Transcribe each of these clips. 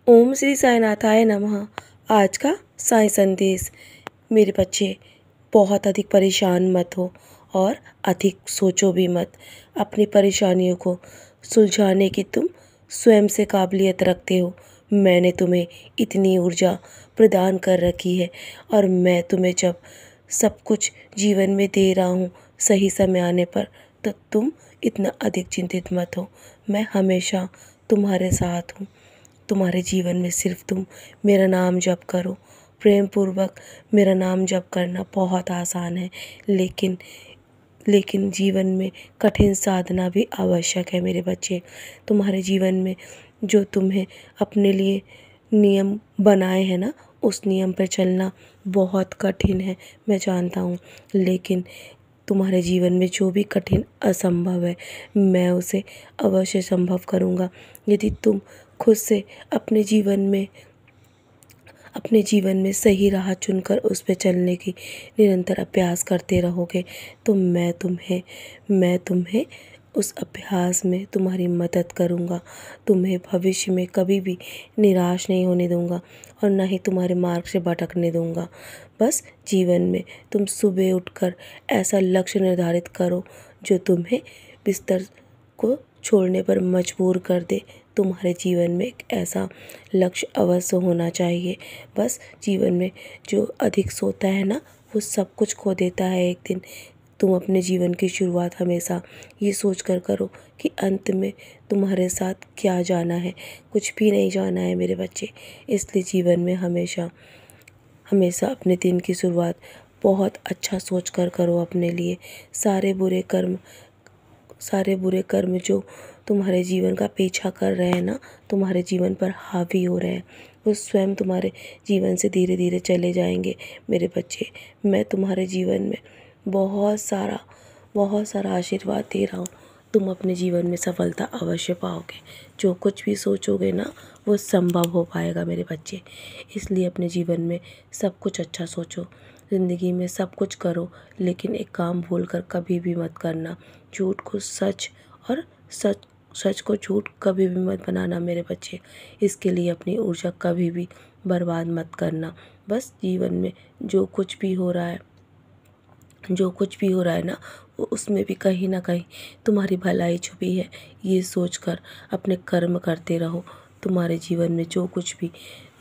ओम श्री साईनाथाय नमः। आज का साई संदेश। मेरे बच्चे, बहुत अधिक परेशान मत हो और अधिक सोचो भी मत। अपनी परेशानियों को सुलझाने की तुम स्वयं से काबिलियत रखते हो। मैंने तुम्हें इतनी ऊर्जा प्रदान कर रखी है और मैं तुम्हें जब सब कुछ जीवन में दे रहा हूँ सही समय आने पर, तो तुम इतना अधिक चिंतित मत हो। मैं हमेशा तुम्हारे साथ हूँ। तुम्हारे जीवन में सिर्फ तुम मेरा नाम जप करो। प्रेम पूर्वक मेरा नाम जप करना बहुत आसान है, लेकिन लेकिन जीवन में कठिन साधना भी आवश्यक है मेरे बच्चे। तुम्हारे जीवन में जो तुम्हें अपने लिए नियम बनाए हैं ना, उस नियम पर चलना बहुत कठिन है, मैं जानता हूँ। लेकिन तुम्हारे जीवन में जो भी कठिन असंभव है, मैं उसे अवश्य संभव करूँगा यदि तुम खुद से अपने जीवन में सही राह चुनकर उस पे चलने की निरंतर अभ्यास करते रहोगे। तो मैं तुम्हें उस अभ्यास में तुम्हारी मदद करूँगा। तुम्हें भविष्य में कभी भी निराश नहीं होने दूँगा और ना ही तुम्हारे मार्ग से भटकने दूँगा। बस जीवन में तुम सुबह उठकर ऐसा लक्ष्य निर्धारित करो जो तुम्हें बिस्तर को छोड़ने पर मजबूर कर दे। तुम्हारे जीवन में एक ऐसा लक्ष्य अवश्य होना चाहिए। बस जीवन में जो अधिक सोता है ना, वो सब कुछ खो देता है एक दिन। तुम अपने जीवन की शुरुआत हमेशा ये सोच कर करो कि अंत में तुम्हारे साथ क्या जाना है। कुछ भी नहीं जाना है मेरे बच्चे। इसलिए जीवन में हमेशा हमेशा अपने दिन की शुरुआत बहुत अच्छा सोच कर करो अपने लिए। सारे बुरे कर्म जो तुम्हारे जीवन का पीछा कर रहे हैं ना, तुम्हारे जीवन पर हावी हो रहे हैं, वो स्वयं तुम्हारे जीवन से धीरे धीरे चले जाएंगे मेरे बच्चे। मैं तुम्हारे जीवन में बहुत सारा आशीर्वाद दे रहा हूँ। तुम अपने जीवन में सफलता अवश्य पाओगे। जो कुछ भी सोचोगे ना, वो संभव हो पाएगा मेरे बच्चे। इसलिए अपने जीवन में सब कुछ अच्छा सोचो। ज़िंदगी में सब कुछ करो, लेकिन एक काम भूल कर कभी भी मत करना। झूठ को सच और सच को झूठ कभी भी मत बनाना मेरे बच्चे। इसके लिए अपनी ऊर्जा कभी भी बर्बाद मत करना। बस जीवन में जो कुछ भी हो रहा है ना, वो उसमें भी कहीं ना कहीं तुम्हारी भलाई छुपी है, ये सोचकर अपने कर्म करते रहो। तुम्हारे जीवन में जो कुछ भी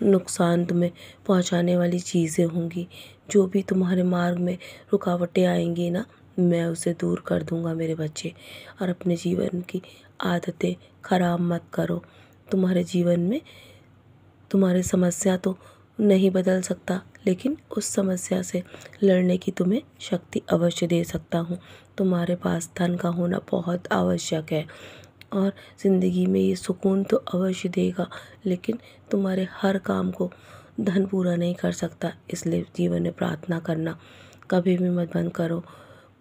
नुकसान तुम्हें पहुंचाने वाली चीज़ें होंगी, जो भी तुम्हारे मार्ग में रुकावटें आएंगी ना, मैं उसे दूर कर दूंगा मेरे बच्चे। और अपने जीवन की आदतें खराब मत करो। तुम्हारे जीवन में तुम्हारी समस्या तो नहीं बदल सकता, लेकिन उस समस्या से लड़ने की तुम्हें शक्ति अवश्य दे सकता हूँ। तुम्हारे पास धन का होना बहुत आवश्यक है और ज़िंदगी में ये सुकून तो अवश्य देगा, लेकिन तुम्हारे हर काम को धन पूरा नहीं कर सकता। इसलिए जीवन में प्रार्थना करना कभी भी मत बंद करो।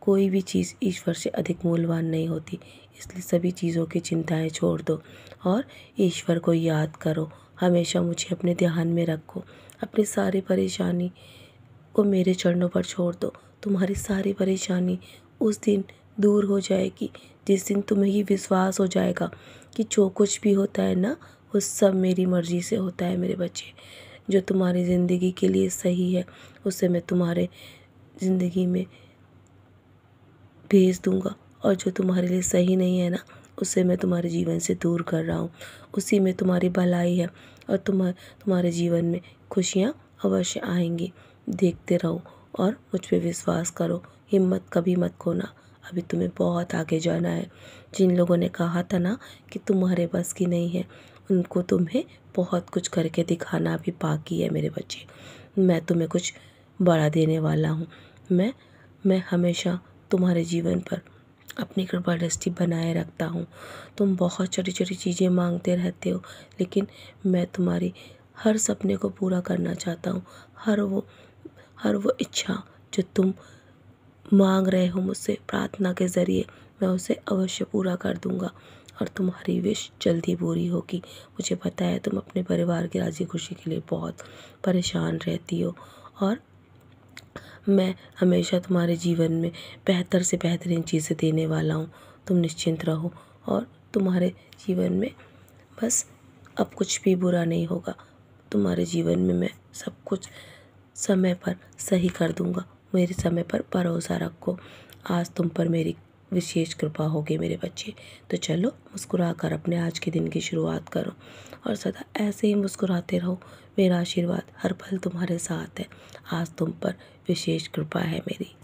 कोई भी चीज़ ईश्वर से अधिक मूल्यवान नहीं होती। इसलिए सभी चीज़ों की चिंताएं छोड़ दो और ईश्वर को याद करो। हमेशा मुझे अपने ध्यान में रखो। अपनी सारी परेशानी को मेरे चरणों पर छोड़ दो। तुम्हारी सारी परेशानी उस दिन दूर हो जाएगी जिस दिन तुम्हें ये विश्वास हो जाएगा कि जो कुछ भी होता है ना, वो सब मेरी मर्ज़ी से होता है मेरे बच्चे। जो तुम्हारी ज़िंदगी के लिए सही है, उसे मैं तुम्हारे ज़िंदगी में भेज दूंगा, और जो तुम्हारे लिए सही नहीं है ना, उसे मैं तुम्हारे जीवन से दूर कर रहा हूँ। उसी में तुम्हारी भलाई है और तुम्हारे जीवन में खुशियाँ अवश्य आएंगी। देखते रहो और मुझ पे विश्वास करो। हिम्मत कभी मत खोना। अभी तुम्हें बहुत आगे जाना है। जिन लोगों ने कहा था ना कि तुम्हारे बस की नहीं है, उनको तुम्हें बहुत कुछ करके दिखाना भी बाकी है मेरे बच्चे। मैं तुम्हें कुछ बड़ा देने वाला हूँ। मैं हमेशा तुम्हारे जीवन पर अपनी कृपा दृष्टि बनाए रखता हूँ। तुम बहुत छोटी छोटी चीज़ें मांगते रहते हो, लेकिन मैं तुम्हारी हर सपने को पूरा करना चाहता हूँ। हर वो इच्छा जो तुम मांग रहे हो मुझसे प्रार्थना के ज़रिए, मैं उसे अवश्य पूरा कर दूँगा और तुम्हारी विश जल्दी पूरी होगी। मुझे पता है तुम अपने परिवार की राज़ी खुशी के लिए बहुत परेशान रहती हो, और मैं हमेशा तुम्हारे जीवन में बेहतर से बेहतरीन चीज़ें देने वाला हूँ। तुम निश्चिंत रहो और तुम्हारे जीवन में बस अब कुछ भी बुरा नहीं होगा। तुम्हारे जीवन में मैं सब कुछ समय पर सही कर दूंगा। मेरे समय पर भरोसा रखो। आज तुम पर मेरी विशेष कृपा होगी मेरे बच्चे। तो चलो मुस्कुरा कर अपने आज के दिन की शुरुआत करो और सदा ऐसे ही मुस्कुराते रहो। मेरा आशीर्वाद हर पल तुम्हारे साथ है। आज तुम पर विशेष कृपा है मेरी।